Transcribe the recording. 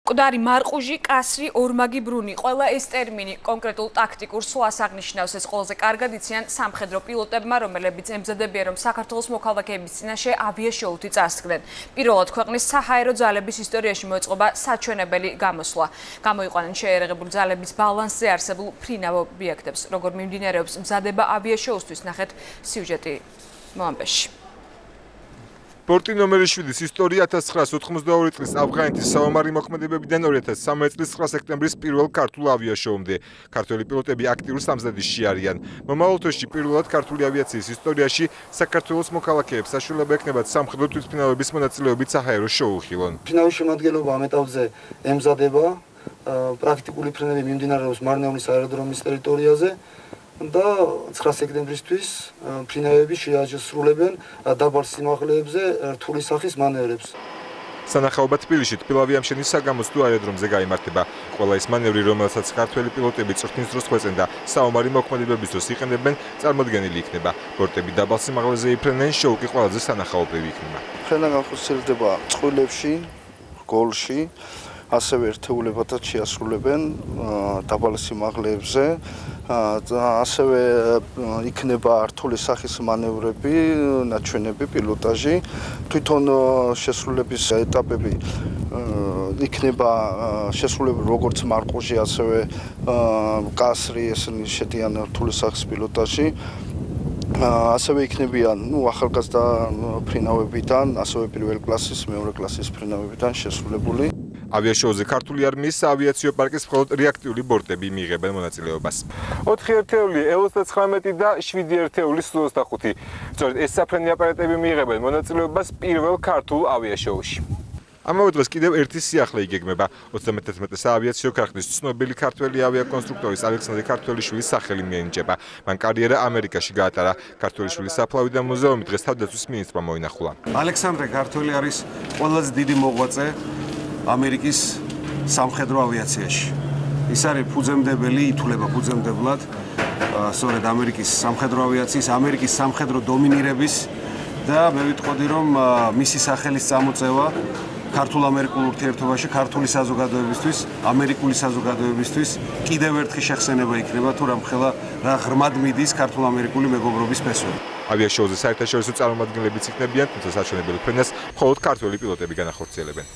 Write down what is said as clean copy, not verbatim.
მკვდარი მარყუჟი, კასრი, ორმაგი ბრუნი. Ყველა ეს ტერმინი კონკრეტულ ტაქტიკურ სვლას აღნიშნავს. ეს ყველაზე კარგად იციან სამხედრო პილოტებმა, რომლებიც ემზადებიან, რომ საქართველოს მოქალაქეების წინაშე ავიაშოუთი წასდგნენ. პირველად ქვეყნის საჰაერო ძალების ისტორიაში მოეწყობა საჩვენებელი გამოსვლა. გამოიყვანენ შეიარაღებული ძალების ბალანსზე არსებულ ფრინავ ობიექტებს. როგორ მიმდინარეობს მზადება ავიაშოუსთვის, ნახეთ სიუჟეტი მოამბეში. Პორტი ნომერი 7-ის ისტორია 1982 წლის ავღანეთის საომარი მოქმედებებიდან 2013 წლის 9 სექტემბრის პირველ ქართულ ავიაშოუმდე. ქართველი პილოტები აქტიურ სამზადისში არიან. მომავალ თვეში პირველად ქართული ავიაციის ისტორიაში საქართველოს მოქალაქეებს საშუალება ექნებათ სამხედრო თვითმფრინავების მონაწილეობით საჰაერო შოუ უხილონ. ფრინავის შემადგენლობა ამეტავზე ემზადება, პრაქტიკული ფრენები მიმდინარეობს მარნეულის აეროდრომის ტერიტორიაზე. და 9 სექტემბრისთვის ფრინავები შეაჯსრულებენ დაბალ სიმაღლეებზე რთული სახის მანევრებს. სანახაობა თბილისში თბილავიამშენის საგამოს თუ აეროდრომზე გაიმართება. ყველა ეს მანევრი, რომელსაც ქართველი პილოტები წვრთნის დროს ხვეწენ და საომარი მოქმედებების დროს იყენებენ, წარმოდგენილი იქნება. ბორტები დაბალ სიმაღლეზე იფრენენ, შოუ კი ყველაზე სანახაობრივი იქნება. ფრენა განხორციელდება წყვილებში, გოლში, ასევე ერთეულებათაც შეასრულებენ დაბალ სიმაღლეებზე. ასევე იქნება რთული სახის მანევრები, ნაჩვენები, პილოტაჟი. თვითონ შესრულების ეტაპები იქნება შესრულებული როგორც მარყუჟი, ასევე კასრი, ესენი შედიან რთული სახის პილოტაჟი. ასევე იქნებიან, ახალგაზრდა ფრინავებიდან, ასევე პირველ კლასის, მეორე კლასის ფრინავებიდან შესრულებული. ავიაშოუზე ქართული არმიის საავიაციო პარკის მხოლოდ რეაქტიული ბორტები მიიღებენ მონაწილეობას. 4 ერთეული E-39 და 7 ერთეული Su-25. სწორედ ეს საფრენი აპარატები მიიღებენ მონაწილეობას პირველ ქართულ ავიაშოუში. ამავე დროს კიდევ ერთი სიახლე იგეგმება. 31 საავიაციო ქარხნის ცნობილი ქართველი ავიაკონსტრუქტორის ალექსანდრე ქართველიშვილის სახელი მიენიჭება. მან კარიერა ამერიკაში გაატარა. ქართველიშვილის საფლავი და მუზეუმი დღეს თავდაცვის მინისტრმა მოინახულა. ალექსანდრე ქართველი არის ყველაზე დიდი მოღვაწე ამერიკის სამხედრო ავიაციაში. ის არის ფუძემდებელი, ითვლება ფუძემდებლად სწორედ ამერიკის სამხედრო ავიაციის, ამერიკის სამხედრო დომინირების და მე ვიტყოდი, რომ მისი სახელის წამოწევა ქართულ-ამერიკულ ურთიერთობაში, ქართული საზოგადოებისთვის, ამერიკული საზოგადოებისთვის კიდევ ერთხელ შეხსენება იქნება, თუ რამხელა რა ღრმად მიდის ქართულ-ამერიკული მეგობრობის ფესვები. ავიაშოუზე საერთაშორისო წარმომადგენლებიც იქნებიან, თუმცა საჩვენებელ ფრენას მხოლოდ ქართველი პილოტები განახორციელებენ.